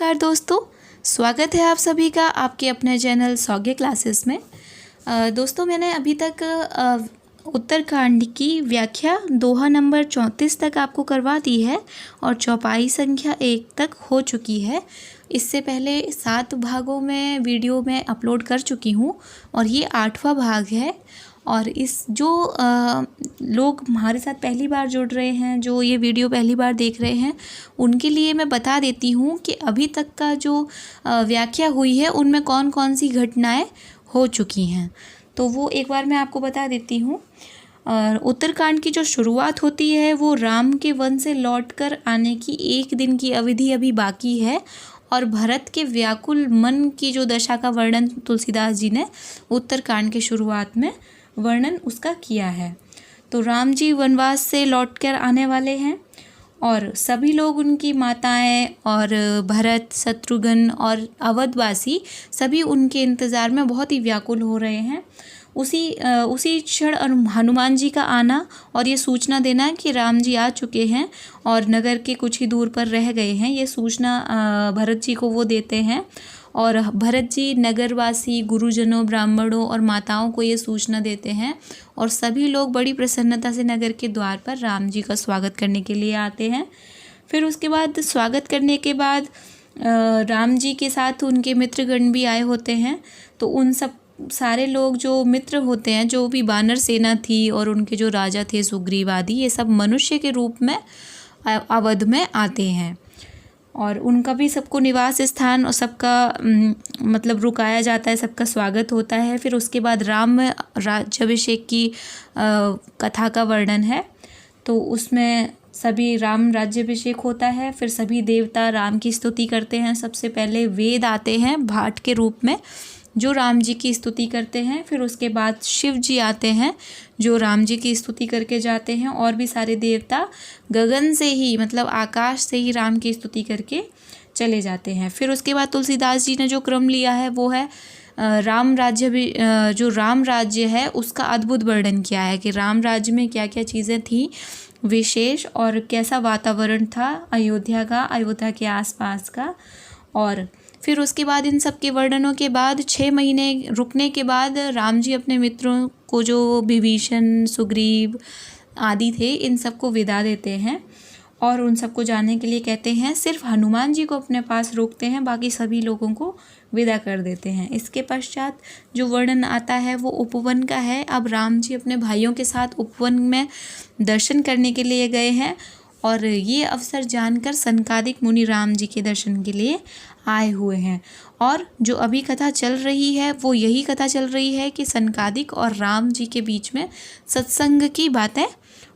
नमस्कार दोस्तों, स्वागत है आप सभी का आपके अपने चैनल सौगे क्लासेस में। दोस्तों मैंने अभी तक उत्तरकांड की व्याख्या दोहा नंबर 34 तक आपको करवा दी है और चौपाई संख्या 1 तक हो चुकी है। इससे पहले 7 भागों में वीडियो में अपलोड कर चुकी हूँ और ये 8वां भाग है। और इस जो लोग हमारे साथ पहली बार जुड़ रहे हैं, जो ये वीडियो पहली बार देख रहे हैं, उनके लिए मैं बता देती हूँ कि अभी तक का जो व्याख्या हुई है उनमें कौन कौन सी घटनाएं हो चुकी हैं, तो वो एक बार मैं आपको बता देती हूँ। उत्तरकांड की जो शुरुआत होती है वो राम के वन से लौटकर आने की 1 दिन की अवधि अभी बाकी है और भरत के व्याकुल मन की जो दशा का वर्णन तुलसीदास जी ने उत्तरकांड के शुरुआत में वर्णन उसका किया है। तो राम जी वनवास से लौटकर आने वाले हैं और सभी लोग, उनकी माताएं और भरत, शत्रुघ्न और अवधवासी सभी उनके इंतज़ार में बहुत ही व्याकुल हो रहे हैं। उसी क्षण हनुमान जी का आना और ये सूचना देना कि राम जी आ चुके हैं और नगर के कुछ ही दूर पर रह गए हैं, ये सूचना भरत जी को वो देते हैं। और भरत जी नगरवासी गुरुजनों, ब्राह्मणों और माताओं को ये सूचना देते हैं और सभी लोग बड़ी प्रसन्नता से नगर के द्वार पर राम जी का स्वागत करने के लिए आते हैं। फिर उसके बाद स्वागत करने के बाद राम जी के साथ उनके मित्रगण भी आए होते हैं। तो उन सब सारे लोग जो मित्र होते हैं, जो भी वानर सेना थी और उनके जो राजा थे सुग्रीव आदि, ये सब मनुष्य के रूप में अवध में आते हैं और उनका भी सबको निवास स्थान और सबका मतलब रुकाया जाता है, सबका स्वागत होता है। फिर उसके बाद राम राज्याभिषेक की कथा का वर्णन है, तो उसमें सभी राम राज्याभिषेक होता है। फिर सभी देवता राम की स्तुति करते हैं। सबसे पहले वेद आते हैं भाट के रूप में जो राम जी की स्तुति करते हैं। फिर उसके बाद शिव जी आते हैं जो राम जी की स्तुति करके जाते हैं और भी सारे देवता गगन से ही, मतलब आकाश से ही राम की स्तुति करके चले जाते हैं। फिर उसके बाद तुलसीदास जी ने जो क्रम लिया है वो है राम राज्य भी, जो राम राज्य है उसका अद्भुत वर्णन किया है कि राम राज्य में क्या क्या चीज़ें थी विशेष और कैसा वातावरण था अयोध्या का, अयोध्या के आसपास का। और फिर उसके बाद इन सब के वर्णनों के बाद 6 महीने रुकने के बाद राम जी अपने मित्रों को, जो विभीषण, सुग्रीव आदि थे, इन सबको विदा देते हैं और उन सबको जाने के लिए कहते हैं। सिर्फ हनुमान जी को अपने पास रोकते हैं, बाकी सभी लोगों को विदा कर देते हैं। इसके पश्चात जो वर्णन आता है वो उपवन का है। अब राम जी अपने भाइयों के साथ उपवन में दर्शन करने के लिए गए हैं और ये अवसर जानकर सनकादिक मुनि राम जी के दर्शन के लिए आए हुए हैं। और जो अभी कथा चल रही है वो यही कथा चल रही है कि सनकादिक और राम जी के बीच में सत्संग की बातें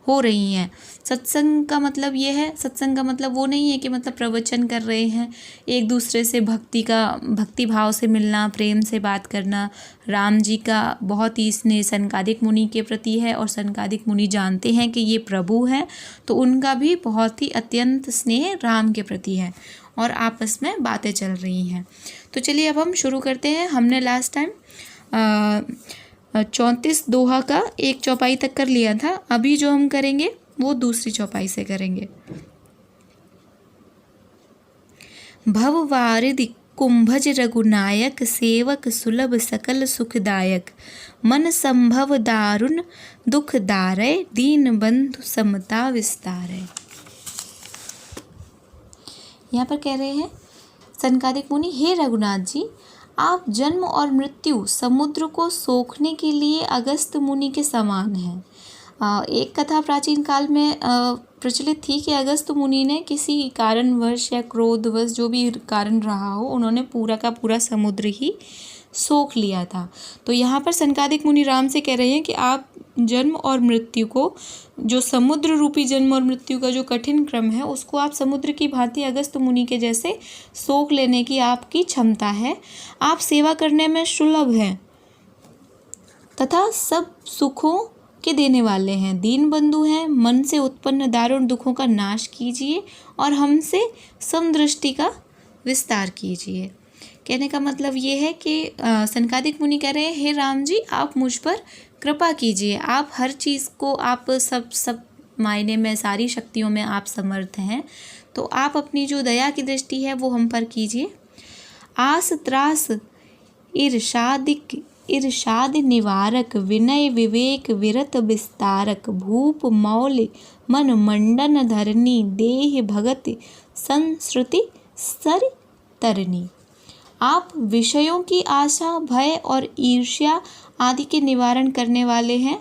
हो रही हैं। सत्संग का मतलब ये है, सत्संग का मतलब वो नहीं है कि मतलब प्रवचन कर रहे हैं, एक दूसरे से भक्ति भाव से मिलना, प्रेम से बात करना। राम जी का बहुत ही स्नेह सनकादिक मुनि के प्रति है और सनकादिक मुनि जानते हैं कि ये प्रभु हैं, तो उनका भी बहुत ही अत्यंत स्नेह राम के प्रति है और आपस में बातें चल रही हैं। तो चलिए अब हम शुरू करते हैं। हमने लास्ट टाइम 34 दोहा का 1 चौपाई तक कर लिया था। अभी जो हम करेंगे वो दूसरी चौपाई से करेंगे। भववारिधि कुंभज रघुनायक, सेवक सुलभ सकल सुखदायक, मन संभव दारुण दुख दारय, दीन बंधु समता विस्तारय। यहाँ पर कह रहे हैं सनकादिक मुनि, हे रघुनाथ जी, आप जन्म और मृत्यु समुद्र को सोखने के लिए अगस्त मुनि के समान हैं। एक कथा प्राचीन काल में प्रचलित थी कि अगस्त मुनि ने किसी कारणवश या क्रोधवश, जो भी कारण रहा हो, उन्होंने पूरा का पूरा समुद्र ही सोख लिया था। तो यहाँ पर सनकादिक मुनि राम से कह रहे हैं कि आप जन्म और मृत्यु को, जो समुद्र रूपी जन्म और मृत्यु का जो कठिन क्रम है, उसको आप समुद्र की भांति अगस्त मुनि के जैसे सोख लेने की आपकी क्षमता है। आप सेवा करने में सुलभ हैं तथा सब सुखों के देने वाले हैं, दीन बंधु हैं, मन से उत्पन्न दारुण दुखों का नाश कीजिए और हमसे समदृष्टि का विस्तार कीजिए। कहने का मतलब ये है कि सनकादिक मुनि कह रहे हैं, हे राम जी, आप मुझ पर कृपा कीजिए। आप हर चीज़ को, आप सब मायने में, सारी शक्तियों में आप समर्थ हैं, तो आप अपनी जो दया की दृष्टि है वो हम पर कीजिए। आस त्रास इर्षाद निवारक, विनय विवेक विरत विस्तारक, भूप मौल मन मंडन धरनी, देह भगत संश्रुति सर तरनी। आप विषयों की आशा, भय और ईर्ष्या आदि के निवारण करने वाले हैं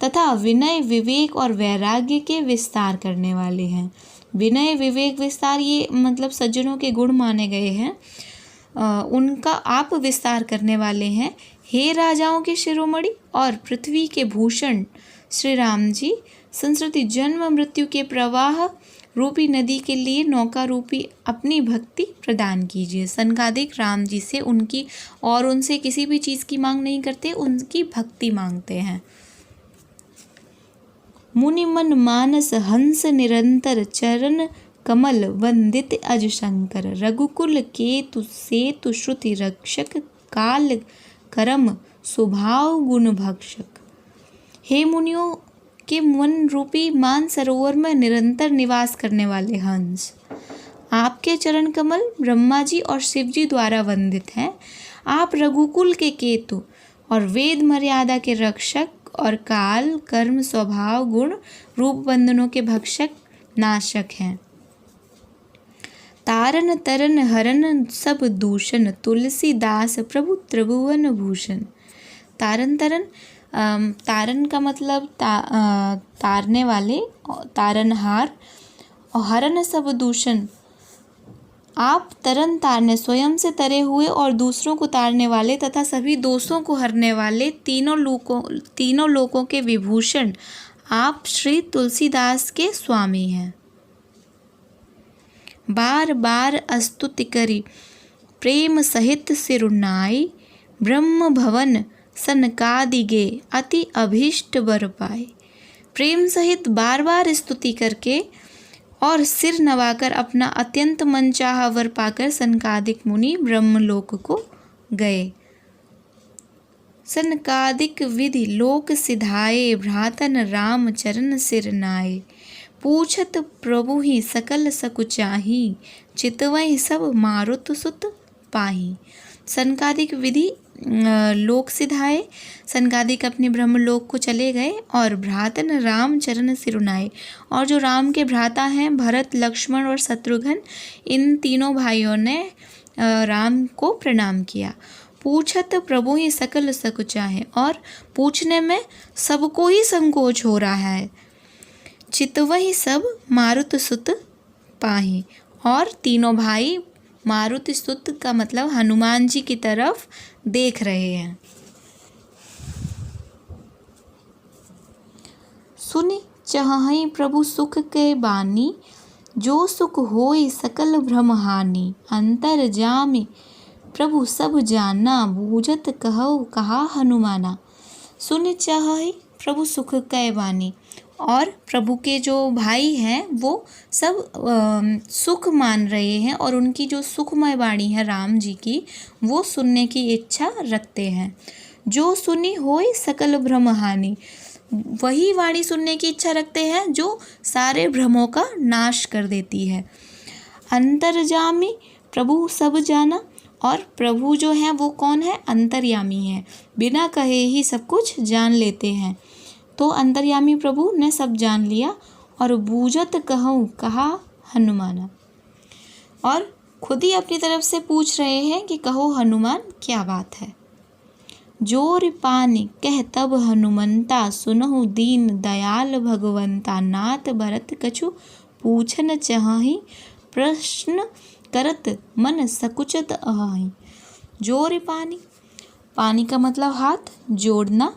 तथा विनय विवेक और वैराग्य के विस्तार करने वाले हैं। विनय विवेक विस्तार ये मतलब सज्जनों के गुण माने गए हैं, उनका आप विस्तार करने वाले हैं। हे राजाओं के शिरोमणि और पृथ्वी के भूषण श्री राम जी, संस्कृति जन्म मृत्यु के प्रवाह रूपी नदी के लिए नौका रूपी अपनी भक्ति प्रदान कीजिए। सनकादिक राम जी से उनकी और उनसे किसी भी चीज़ की मांग नहीं करते, उनकी भक्ति मांगते हैं। मुनि मन मानस हंस निरंतर, चरण कमल वंदित अज शंकर, रघुकुल केतु सेतु श्रुति रक्षक, काल करम स्वभाव गुण भक्षक। हे मुनियों के मन रूपी मान सरोवर में निरंतर निवास करने वाले हंस, आपके चरण कमल ब्रह्मा जी और शिव जी द्वारा वंदित हैं। आप रघुकुल के केतु और वेद मर्यादा के रक्षक और काल कर्म स्वभाव गुण रूप बंधनों के भक्षक नाशक हैं। तारन तरन हरन सब दूषण, तुलसीदास प्रभु त्रिभुवन भूषण। तारन तरन, तारन का मतलब तारने वाले, तारनहार, और हरन सब दूषण, आप तरन तारने, स्वयं से तरे हुए और दूसरों को तारने वाले तथा सभी दोषों को हरने वाले, तीनों लोकों के विभूषण आप श्री तुलसीदास के स्वामी हैं। बार बार स्तुति करी प्रेम सहित सिरुनाई, ब्रह्म भवन सनकादिगे अति अभीष्ट वर पाए। प्रेम सहित बार बार स्तुति करके और सिर नवाकर अपना अत्यंत मनचाहा वर पाकर सनकादिक मुनि ब्रह्मलोक को गए। सनकादिक विधि लोक सिधाए, भ्रातन राम चरण सिर नाए, पूछत प्रभु ही सकल सकुचाही, चितवई सब मारुत सुत पाही। सनकादिक विधि लोक सिधाए, सनकादिक अपने ब्रह्मलोक को चले गए और भ्रातन राम चरण सिरुनाए, और जो राम के भ्राता हैं भरत लक्ष्मण और शत्रुघ्न, इन तीनों भाइयों ने राम को प्रणाम किया। पूछत प्रभु ही सकल सकुचाहे, और पूछने में सबको ही संकोच हो रहा है। चितवही सब मारुत सुत पाही, और तीनों भाई मारुति सुत का मतलब हनुमान जी की तरफ देख रहे हैं। सुनि चहहि प्रभु सुख के बानी, जो सुख होई सकल भ्रम हानि, अंतर जामि प्रभु सब जाना, बूझत कहु कहा हनुमाना। सुनि चहहि प्रभु सुख कै बानी, और प्रभु के जो भाई हैं वो सब सुख मान रहे हैं और उनकी जो सुखमय वाणी है राम जी की, वो सुनने की इच्छा रखते हैं। जो सुनी होय सकल भ्रम हानि, वही वाणी सुनने की इच्छा रखते हैं जो सारे भ्रमों का नाश कर देती है। अंतर्यामी प्रभु सब जाना, और प्रभु जो हैं वो कौन है? अंतर्यामी है, बिना कहे ही सब कुछ जान लेते हैं। तो अंतर्यामी प्रभु ने सब जान लिया। और बूझत कहूँ कहा हनुमाना, और खुद ही अपनी तरफ से पूछ रहे हैं कि कहो हनुमान क्या बात है। जोर पानी कह तब हनुमंता, सुनहु दीन दयाल भगवंता, नाथ भरत कछु पूछन चाहि, प्रश्न करत मन सकुचत आहि। जोर पानी, पानी का मतलब हाथ जोड़ना,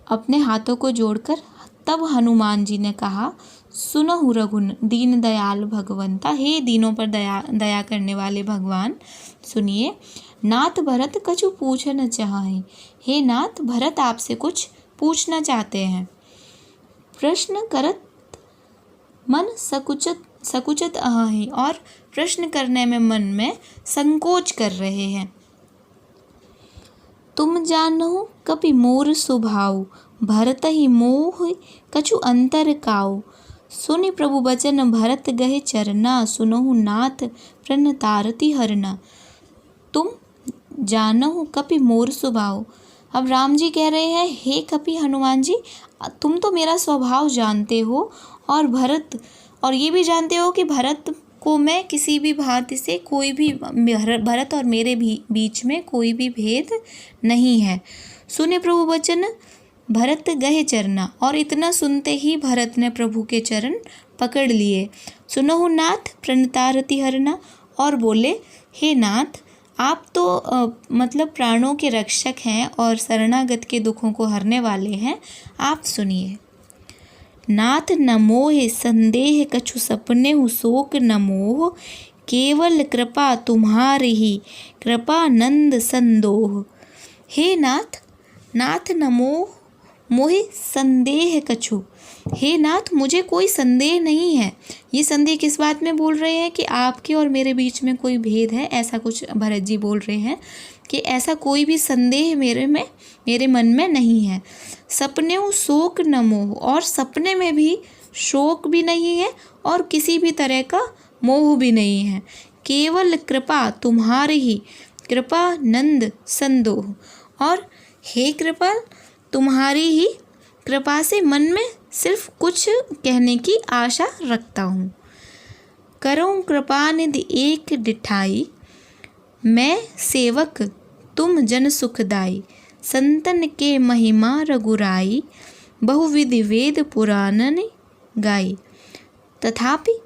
अपने हाथों को जोड़कर तब हनुमान जी ने कहा, सुनहु रघुन दीन दयाल भगवंता, हे दीनों पर दया करने वाले भगवान सुनिए। नाथ भरत कछु पूछन चाहे, हे नाथ भरत आपसे कुछ पूछना चाहते हैं। प्रश्न करत मन सकुचत आहि, और प्रश्न करने में मन में संकोच कर रहे हैं। तुम जानहु कपि मोर स्वभाव, भरत ही मोह कछु अंतर काऊ, सुनि प्रभु बचन भरत गहे चरना, सुनहु नाथ प्रणतारति हरना। तुम जानहु कपि मोर स्वभाव। अब राम जी कह रहे हैं, हे कपि हनुमान जी, तुम तो मेरा स्वभाव जानते हो और भरत और ये भी जानते हो कि भरत को मैं किसी भी भांति से कोई भी भरत और मेरे भी बीच में कोई भी भेद नहीं है। सुने प्रभु वचन भरत गहे चरना, और इतना सुनते ही भरत ने प्रभु के चरण पकड़ लिए। सुनहु नाथ प्रणतारति हरना, और बोले, हे नाथ, आप तो मतलब प्राणों के रक्षक हैं और शरणागत के दुखों को हरने वाले हैं, आप सुनिए। नाथ न मोह संदेह कछु सपने हु शोक न मोह, केवल कृपा तुम्हारी ही कृपानंद संदोह। हे नाथ, नाथ न मोह संदेह कछु, हे नाथ मुझे कोई संदेह नहीं है। ये संदेह किस बात में बोल रहे हैं कि आपके और मेरे बीच में कोई भेद है, ऐसा कुछ भरत जी बोल रहे हैं कि ऐसा कोई भी संदेह मेरे मन में नहीं है। सपने शोक न मोह, और सपने में भी शोक भी नहीं है और किसी भी तरह का मोह भी नहीं है। केवल कृपा तुम्हारी ही कृपानंद संदोह, और हे कृपाल, तुम्हारी ही कृपा से मन में सिर्फ कुछ कहने की आशा रखता हूँ। करूँ कृपा निधि एक डिठाई, मैं सेवक तुम जन सुखदाई। संतन के महिमा रघुराई, बहुविधि वेद पुराणन गाई। तथापि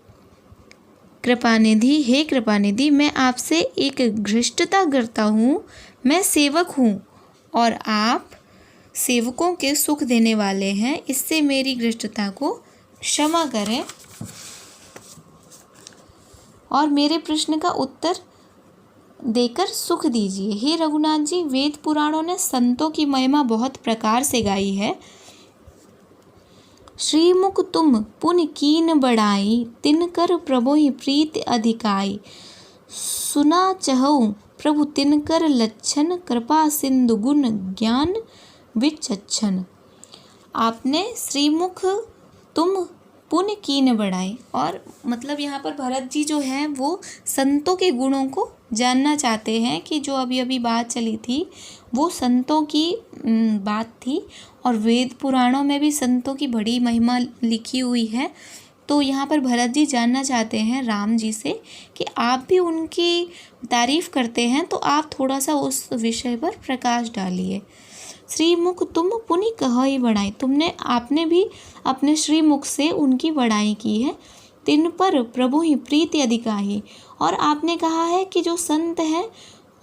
कृपानिधि, हे कृपानिधि, मैं आपसे एक घृष्टता करता हूँ। मैं सेवक हूँ और आप सेवकों के सुख देने वाले हैं, इससे मेरी घृष्टता को क्षमा करें और मेरे प्रश्न का उत्तर देकर सुख दीजिए। हे रघुनाथ जी, वेद पुराणों ने संतों की महिमा बहुत प्रकार से गाई है। श्रीमुख तुम पुन कीन बढ़ाई, तिनकर प्रभु ही प्रीत अधिकाई। सुना चहु प्रभु तिनकर लक्षण, कृपा सिंधु गुण ज्ञान विचक्षण। आपने श्रीमुख तुम पुण्य कीन बढ़ाए, और मतलब यहाँ पर भरत जी जो हैं वो संतों के गुणों को जानना चाहते हैं कि जो अभी अभी बात चली थी वो संतों की बात थी, और वेद पुराणों में भी संतों की बड़ी महिमा लिखी हुई है। तो यहाँ पर भरत जी जानना चाहते हैं राम जी से कि आप भी उनकी तारीफ़ करते हैं तो आप थोड़ा सा उस विषय पर प्रकाश डालिए। श्रीमुख तुम पुनि कहि बढ़ाई, आपने भी अपने श्रीमुख से उनकी बढ़ाई की है। तिन पर प्रभु ही प्रीति अधिकाही, और आपने कहा है कि जो संत हैं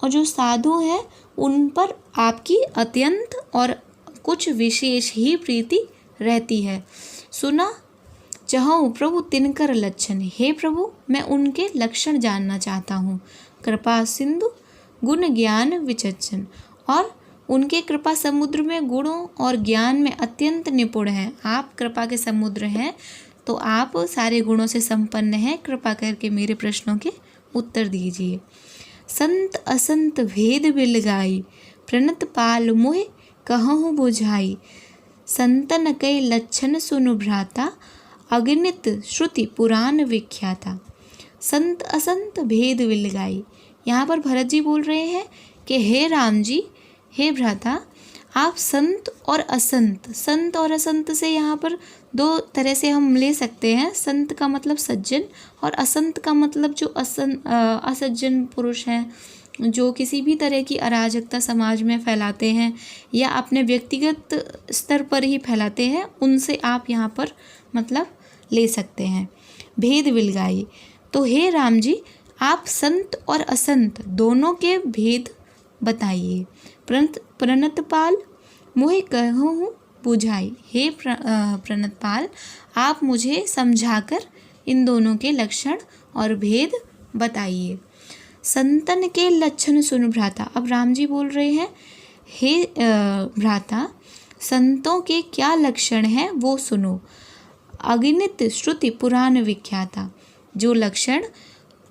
और जो साधु हैं उन पर आपकी अत्यंत और कुछ विशेष ही प्रीति रहती है। सुना चाहूँ प्रभु तिनकर लक्षण, हे प्रभु मैं उनके लक्षण जानना चाहता हूँ। कृपा सिंधु गुण ज्ञान विचक्षण, और उनके कृपा समुद्र में गुणों और ज्ञान में अत्यंत निपुण हैं। आप कृपा के समुद्र हैं तो आप सारे गुणों से संपन्न हैं। कृपा करके मेरे प्रश्नों के उत्तर दीजिए। संत असंत भेद बिलगाई, प्रणत पाल मोह कहूँ बुझाई। संतन कई लक्षण सुनु भ्राता, अगणित श्रुति पुराण विख्याता। संत असंत भेद बिलगाई, यहाँ पर भरत जी बोल रहे हैं कि हे राम जी, हे भ्राता, आप संत और असंत, संत और असंत से यहाँ पर दो तरह से हम ले सकते हैं। संत का मतलब सज्जन और असंत का मतलब जो असज्जन पुरुष हैं, जो किसी भी तरह की अराजकता समाज में फैलाते हैं या अपने व्यक्तिगत स्तर पर ही फैलाते हैं, उनसे आप यहाँ पर मतलब ले सकते हैं। भेद बिलगाई, तो हे राम जी आप संत और असंत दोनों के भेद बताइए। प्रणतपाल मोहे कहूँ बुझाई, हे प्रणतपाल आप मुझे समझाकर इन दोनों के लक्षण और भेद बताइए। संतन के लक्षण सुन भ्राता, अब राम जी बोल रहे हैं हे भ्राता संतों के क्या लक्षण हैं वो सुनो। अगणित श्रुति पुराण विख्याता, जो लक्षण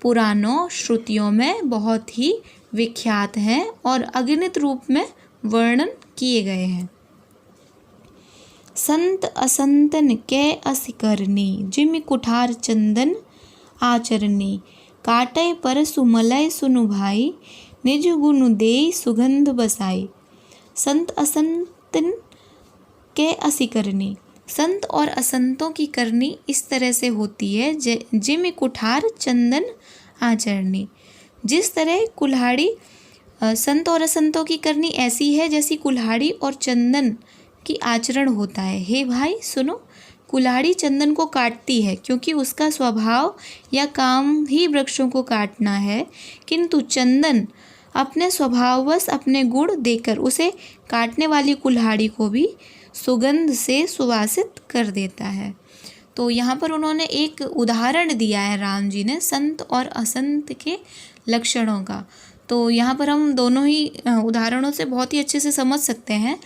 पुराणों श्रुतियों में बहुत ही विख्यात हैं और अगणित रूप में वर्णन किए गए हैं। संत असंतन कै अस करनी, जिम कुठार चंदन आचरनी। काटय परसु मलय सुनु भाई, निज गुण देई सुगंध बसाई। संत असंतन कै असी करनी, संत और असंतों की करनी इस तरह से होती है जिम कुठार चंदन आचरणी। जिस तरह कुल्हाड़ी संत और असंतों की करनी ऐसी है जैसी कुल्हाड़ी और चंदन की आचरण होता है। हे भाई सुनो, कुल्हाड़ी चंदन को काटती है क्योंकि उसका स्वभाव या काम ही वृक्षों को काटना है, किंतु चंदन अपने स्वभाववश अपने गुण देकर उसे काटने वाली कुल्हाड़ी को भी सुगंध से सुवासित कर देता है। तो यहाँ पर उन्होंने एक उदाहरण दिया है राम जी ने संत और असंत के लक्षणों का। तो यहाँ पर हम दोनों ही उदाहरणों से बहुत ही अच्छे से समझ सकते हैं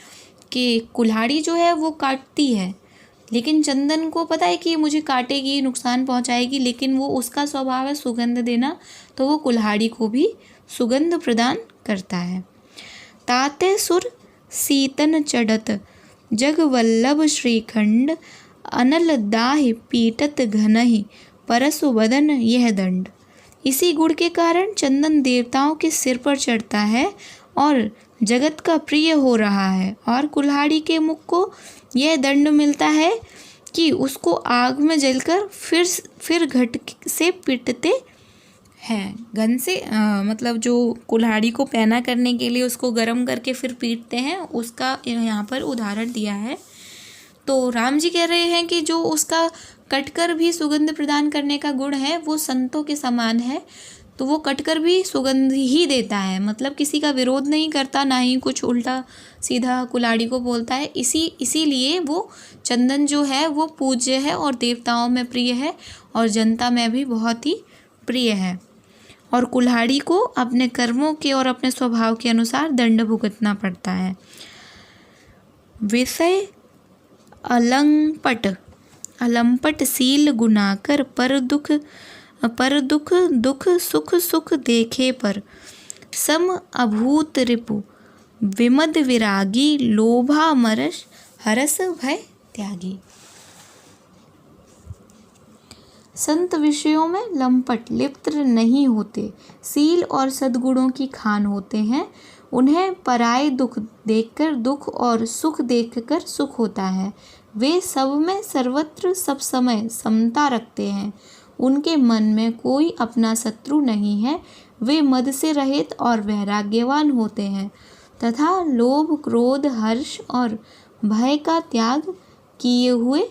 कि कुल्हाड़ी जो है वो काटती है, लेकिन चंदन को पता है कि मुझे काटेगी, नुकसान पहुँचाएगी, लेकिन वो उसका स्वभाव है सुगंध देना, तो वो कुल्हाड़ी को भी सुगंध प्रदान करता है। ताते सुर सीतन चढ़त, जग वल्लभ श्रीखंड, अनल दाहि पीटत घनहि, परसु वदन यह दंड। इसी गुण के कारण चंदन देवताओं के सिर पर चढ़ता है और जगत का प्रिय हो रहा है, और कुल्हाड़ी के मुख को यह दंड मिलता है कि उसको आग में जलकर फिर घट से पीटते हैं। घन से मतलब जो कुल्हाड़ी को पैना करने के लिए उसको गर्म करके फिर पीटते हैं, उसका यहाँ पर उदाहरण दिया है। तो राम जी कह रहे हैं कि जो उसका कटकर भी सुगंध प्रदान करने का गुण है वो संतों के समान है, तो वो कटकर भी सुगंध ही देता है, मतलब किसी का विरोध नहीं करता, ना ही कुछ उल्टा सीधा कुल्हाड़ी को बोलता है। इसीलिए वो चंदन जो है वो पूज्य है और देवताओं में प्रिय है और जनता में भी बहुत ही प्रिय है। और कुल्हाड़ी को अपने कर्मों के और अपने स्वभाव के अनुसार दंड भुगतना पड़ता है। विषय अलंपट सील गुनाकर, पर दुख दुख सुख सुख देखे पर, सम अभूत रिपु विमद विरागी, लोभा मरस हरस भय त्यागी। संत विषयों में लंपट लिप्त नहीं होते, सील और सद्गुणों की खान होते हैं। उन्हें पराये दुख देखकर दुख और सुख देखकर सुख होता है। वे सब में सर्वत्र सब समय समता रखते हैं। उनके मन में कोई अपना शत्रु नहीं है। वे मद से रहित और वैराग्यवान होते हैं तथा लोभ क्रोध हर्ष और भय का त्याग किए हुए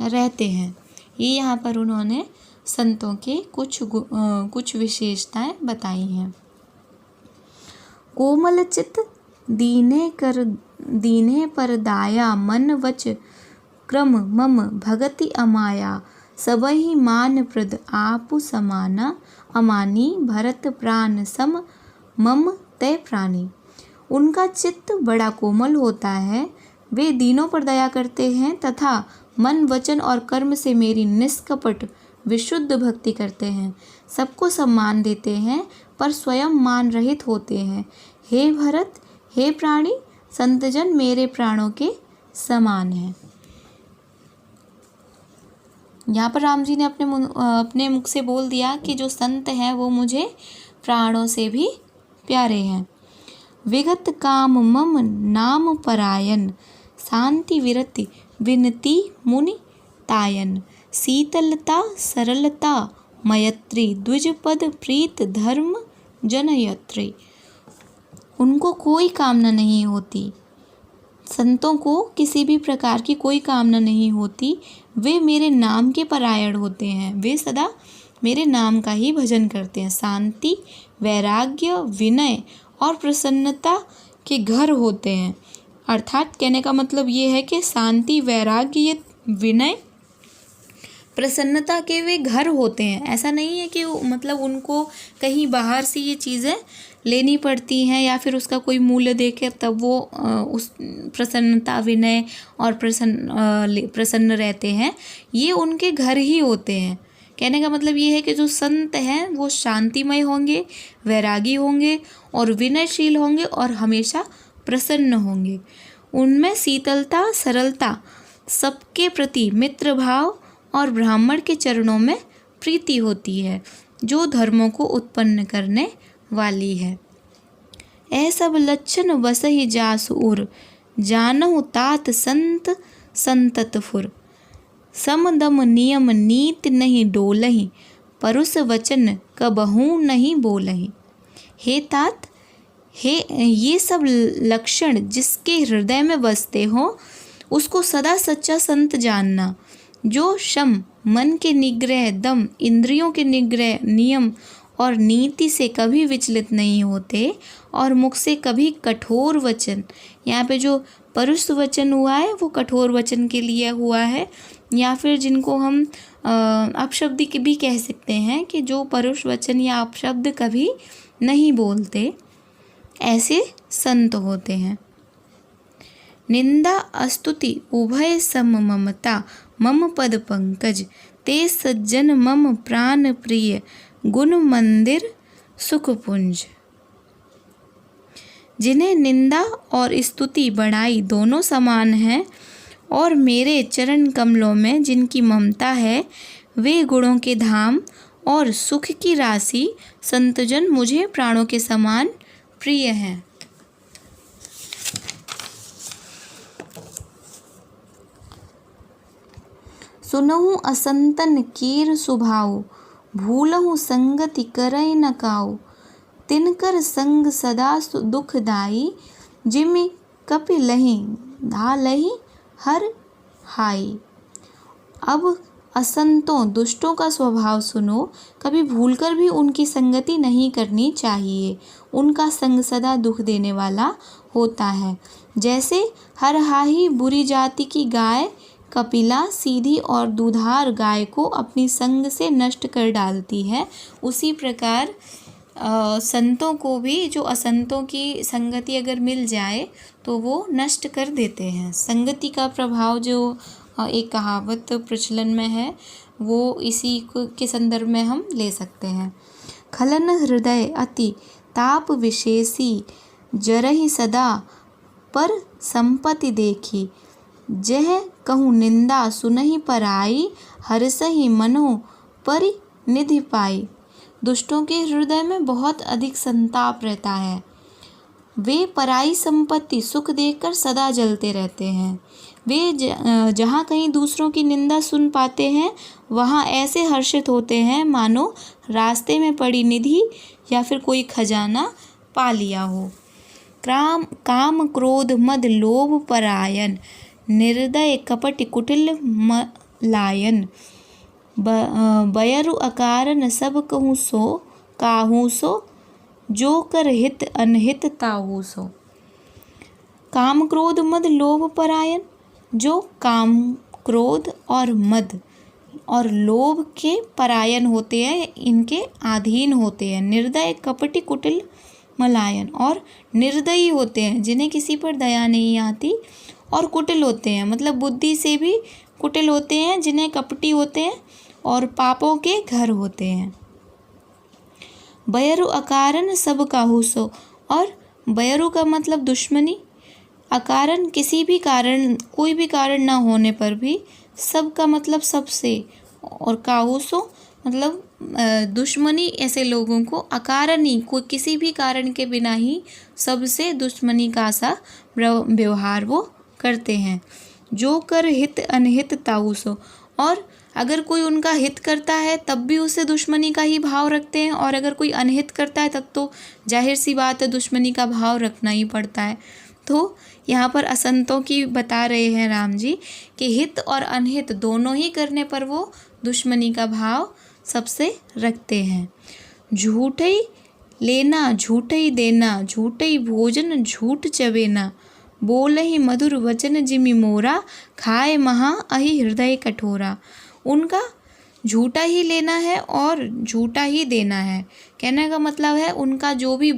रहते हैं। ये यहाँ पर उन्होंने संतों के कुछ विशेषताएं बताई हैं। कोमल चित दीने पर दाया, मन वच क्रम मम भगति अमाया, सबहि मान प्रद आपु समाना, अमानी भरत प्राण सम मम तय प्राणी। उनका चित्त बड़ा कोमल होता है, वे दीनों पर दया करते हैं तथा मन वचन और कर्म से मेरी निष्कपट विशुद्ध भक्ति करते हैं। सबको सम्मान देते हैं पर स्वयं मान रहित होते हैं। हे भरत, हे प्राणी, संतजन मेरे प्राणों के समान हैं। यहाँ पर राम जी ने अपने मुख से बोल दिया कि जो संत हैं वो मुझे प्राणों से भी प्यारे हैं। विगत काम मम नाम परायन, शांति विरति विनती मुनि तायन, शीतलता सरलता मयत्री, द्विजपद प्रीत धर्म जनयत्री। उनको कोई कामना नहीं होती, संतों को किसी भी प्रकार की कोई कामना नहीं होती। वे मेरे नाम के परायण होते हैं, वे सदा मेरे नाम का ही भजन करते हैं। शांति वैराग्य विनय और प्रसन्नता के घर होते हैं। अर्थात कहने का मतलब ये है कि शांति वैराग्य विनय प्रसन्नता के वे घर होते हैं। ऐसा नहीं है कि मतलब उनको कहीं बाहर से ये चीज़ें लेनी पड़ती हैं या फिर उसका कोई मूल्य देकर तब वो उस प्रसन्नता विनय और प्रसन्न रहते हैं। ये उनके घर ही होते हैं। कहने का मतलब ये है कि जो संत हैं वो शांतिमय होंगे, वैरागी होंगे और विनयशील होंगे और हमेशा प्रसन्न होंगे। उनमें शीतलता सरलता सबके प्रति मित्र भाव और ब्राह्मण के चरणों में प्रीति होती है, जो धर्मों को उत्पन्न करने वाली है। ऐ सब लक्षण बसहि जासु उर, जानहु तात संत संतत फुर। सम दम नियम नीति नहीं डोलहि, परुष वचन कबहू नहीं बोलहि। हे तात, हे ये सब लक्षण जिसके हृदय में बसते हो, उसको सदा सच्चा संत जानना, जो शम मन के निग्रह, दम इंद्रियों के निग्रह, नियम और नीति से कभी विचलित नहीं होते, और मुख से कभी कठोर वचन, यहाँ पे जो परुष वचन हुआ है वो कठोर वचन के लिए हुआ है, या फिर जिनको हम अपशब्द भी कह सकते हैं कि जो परुष वचन या अपशब्द कभी नहीं बोलते, ऐसे संत होते हैं। निंदा स्तुति उभय सम ममता, मम पद पंकज ते सज्जन मम प्राण प्रिय, गुण मंदिर सुखपुंज। जिन्हें निंदा और स्तुति बड़ाई दोनों समान हैं, और मेरे चरण कमलों में जिनकी ममता है, वे गुणों के धाम और सुख की राशि संतजन मुझे प्राणों के समान प्रिय हैं। सुनहु असंतन कीर सुभाऊ, भूलहु संगति करई न काऊ। तिनकर संग सदा दुखदाई, जिमि कपि लहि धालहि हर हाई। अब असंतों दुष्टों का स्वभाव सुनो, कभी भूलकर भी उनकी संगति नहीं करनी चाहिए। उनका संग सदा दुख देने वाला होता है। जैसे हरहाही बुरी जाति की गाय कपिला सीधी और दुधार गाय को अपनी संग से नष्ट कर डालती है, उसी प्रकार संतों को भी जो असंतों की संगति अगर मिल जाए तो वो नष्ट कर देते हैं। संगति का प्रभाव जो एक कहावत प्रचलन में है, वो इसी के संदर्भ में हम ले सकते हैं। खलन हृदय अति ताप विशेषी, जरहि सदा पर संपत्ति देखी। जह कहूँ निंदा सुनहि पराई, हरसहि मनो परिनिधि पाई। दुष्टों के हृदय में बहुत अधिक संताप रहता है। वे पराई संपत्ति सुख देखकर सदा जलते रहते हैं। वे जहाँ कहीं दूसरों की निंदा सुन पाते हैं, वहाँ ऐसे हर्षित होते हैं मानो रास्ते में पड़ी निधि या फिर कोई खजाना पा लिया हो। काम क्रोध मद लोभ परायन, निर्दय कपट कुटिल मलायन। बयरु अकारन सब कहूँ सो, काहू सो, जो कर हित अनहित ताहू सो। काम क्रोध मद लोभ परायन, जो काम क्रोध और मद और लोभ के परायण होते हैं, इनके अधीन होते हैं। निर्दय कपटी कुटिल मलायन, और निर्दयी होते हैं जिन्हें किसी पर दया नहीं आती, और कुटिल होते हैं मतलब बुद्धि से भी कुटिल होते हैं, जिन्हें कपटी होते हैं और पापों के घर होते हैं। बयरु अकारण सब काहू सो, और बयरु का मतलब दुश्मनी, अकारण किसी भी कारण, कोई भी कारण ना होने पर भी, सब का मतलब सबसे, और काहू सो मतलब दुश्मनी ऐसे लोगों को अकारण ही, कोई किसी भी कारण के बिना ही सबसे दुश्मनी का सा व्यवहार वो करते हैं। जो कर हित अनहित ताऊ सो, और अगर कोई उनका हित करता है तब भी उससे दुश्मनी का ही भाव रखते हैं, और अगर कोई अनहित करता है तब तो जाहिर सी बात है दुश्मनी का भाव रखना ही पड़ता है। तो यहाँ पर असंतों की बता रहे हैं राम जी कि हित और अनहित दोनों ही करने पर वो दुश्मनी का भाव सबसे रखते हैं। झूठई लेना झूठई देना, झूठई भोजन झूठ चबेना। बोलहि मधुर वचन जिमि मोरा, खाए महा अहि हृदय कठोरा। उनका झूठा ही लेना है और झूठा ही देना है। कहने का मतलब है उनका जो भी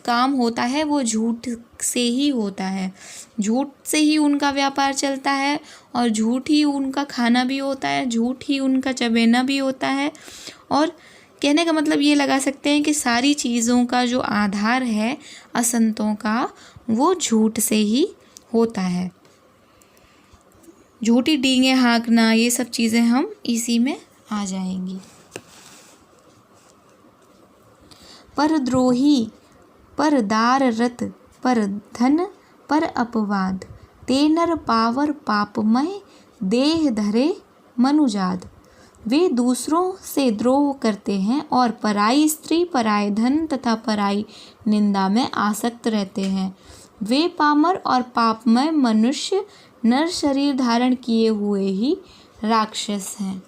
काम होता है वो झूठ से ही होता है, झूठ से ही उनका व्यापार चलता है, और झूठ ही उनका खाना भी होता है, झूठ ही उनका चबेना भी होता है। और कहने का मतलब ये लगा सकते हैं कि सारी चीज़ों का जो आधार है असंतों का, वो झूठ से ही होता है। झूठी डींगे हाँकना, ये सब चीज़ें हम इसी में आ जाएंगी। परद्रोही, परदार रत, पर धन, पर अपवाद, ते नर पावर पापमय, देह धरे मनुजाद। वे दूसरों से द्रोह करते हैं और पराई स्त्री, पराय धन तथा पराई निंदा में आसक्त रहते हैं। वे पामर और पापमय मनुष्य नर शरीर धारण किए हुए ही राक्षस हैं।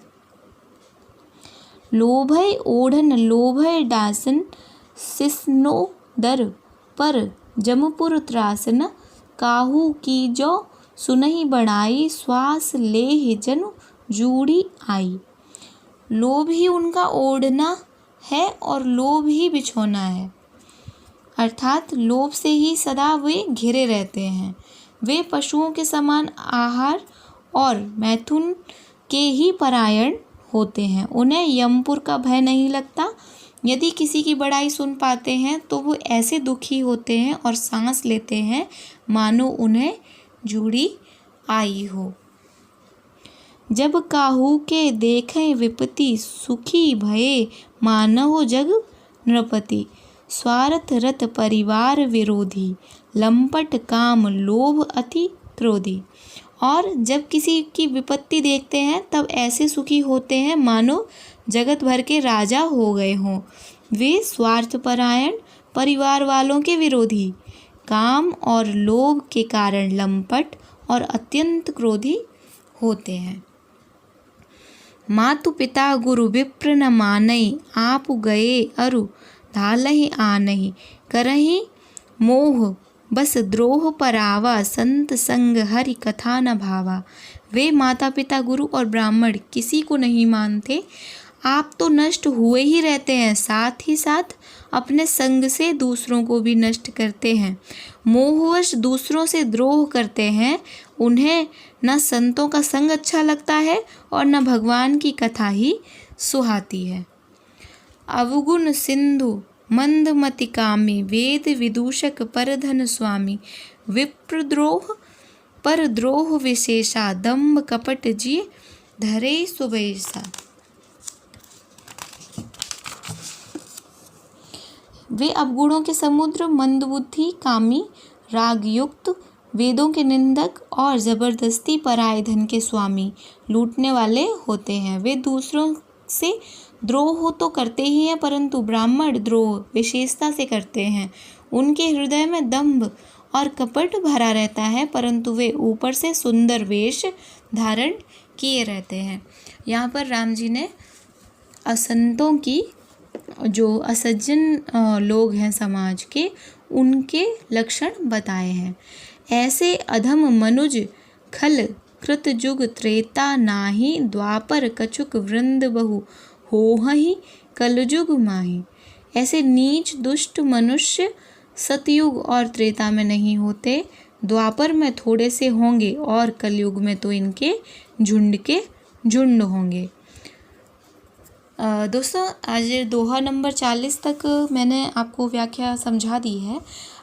लोभय ओढ़न, लोभय डासन, सिसनो दर, पर जमपुर त्रासन, काहू की जो सुनहि बढ़ाई, श्वास लेहि जन जूड़ी आई। लोभ ही उनका ओढ़ना है और लोभ ही बिछोना है, अर्थात लोभ से ही सदा वे घिरे रहते हैं। वे पशुओं के समान आहार और मैथुन के ही परायण होते हैं। उन्हें यमपुर का भय नहीं लगता। यदि किसी की बड़ाई सुन पाते हैं तो वो ऐसे दुखी होते हैं और सांस लेते हैं मानो उन्हें जूड़ी आई हो। जब काहू के देखें विपत्ति, सुखी भये मानव जग नृपति। स्वार्थ रत परिवार विरोधी, लंपट काम लोभ अति क्रोधी। और जब किसी की विपत्ति देखते हैं तब ऐसे सुखी होते हैं मानो जगत भर के राजा हो गए हों। वे स्वार्थपरायण, परिवार वालों के विरोधी, काम और लोभ के कारण लंपट और अत्यंत क्रोधी होते हैं। मातु पिता गुरु विप्र न मानई, आप गए अरु धालहि आनहि। करहि मोह बस द्रोह परावा, संत संग हरि कथा न भावा। वे माता पिता गुरु और ब्राह्मण किसी को नहीं मानते। आप तो नष्ट हुए ही रहते हैं, साथ ही साथ अपने संग से दूसरों को भी नष्ट करते हैं। मोहवश दूसरों से द्रोह करते हैं। उन्हें न संतों का संग अच्छा लगता है और न भगवान की कथा ही सुहाती है। अवगुण सिंधु मंदमति कामी, वेद विदूषक परधन स्वामी। विप्रद्रोह परद्रोह विशेषा, दंभ कपट जी धरे सुबेसा। वे अवगुणों के समुद्र, मंदबुद्धि, कामी, रागयुक्त, वेदों के निंदक और जबरदस्ती पराये धन के स्वामी, लूटने वाले होते हैं। वे दूसरों से द्रोह तो करते ही हैं, परंतु ब्राह्मण द्रोह विशेषता से करते हैं। उनके हृदय में दंभ और कपट भरा रहता है, परंतु वे ऊपर से सुंदर वेश धारण किए रहते हैं। यहाँ पर राम जी ने असंतों की, जो असज्जन लोग हैं समाज के, उनके लक्षण बताए हैं। ऐसे अधम मनुज खल कृत जुग, त्रेता नाही, द्वापर कछुक वृंद बहु, होहि कलयुग माही। ऐसे नीच दुष्ट मनुष्य सतयुग और त्रेता में नहीं होते, द्वापर में थोड़े से होंगे और कलयुग में तो इनके झुंड के झुंड होंगे। दोस्तों, आज दोहा नंबर 40 तक मैंने आपको व्याख्या समझा दी है।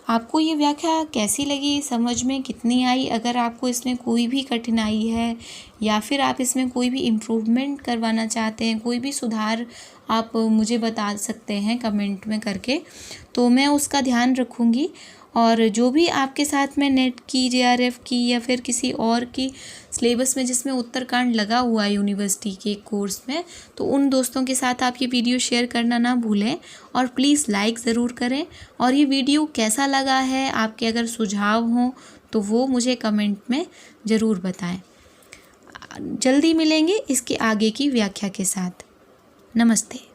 आपको ये व्याख्या कैसी लगी, समझ में कितनी आई? अगर आपको इसमें कोई भी कठिनाई है या फिर आप इसमें कोई भी इम्प्रूवमेंट करवाना चाहते हैं, कोई भी सुधार आप मुझे बता सकते हैं कमेंट में करके, तो मैं उसका ध्यान रखूँगी। और जो भी आपके साथ में नेट की, JRF की या फिर किसी और की सिलेबस में जिसमें उत्तरकांड लगा हुआ है यूनिवर्सिटी के कोर्स में, तो उन दोस्तों के साथ आप ये वीडियो शेयर करना ना भूलें और प्लीज़ लाइक ज़रूर करें। और ये वीडियो कैसा लगा है, आपके अगर सुझाव हों तो वो मुझे कमेंट में ज़रूर बताएं। जल्दी मिलेंगे इसके आगे की व्याख्या के साथ। नमस्ते।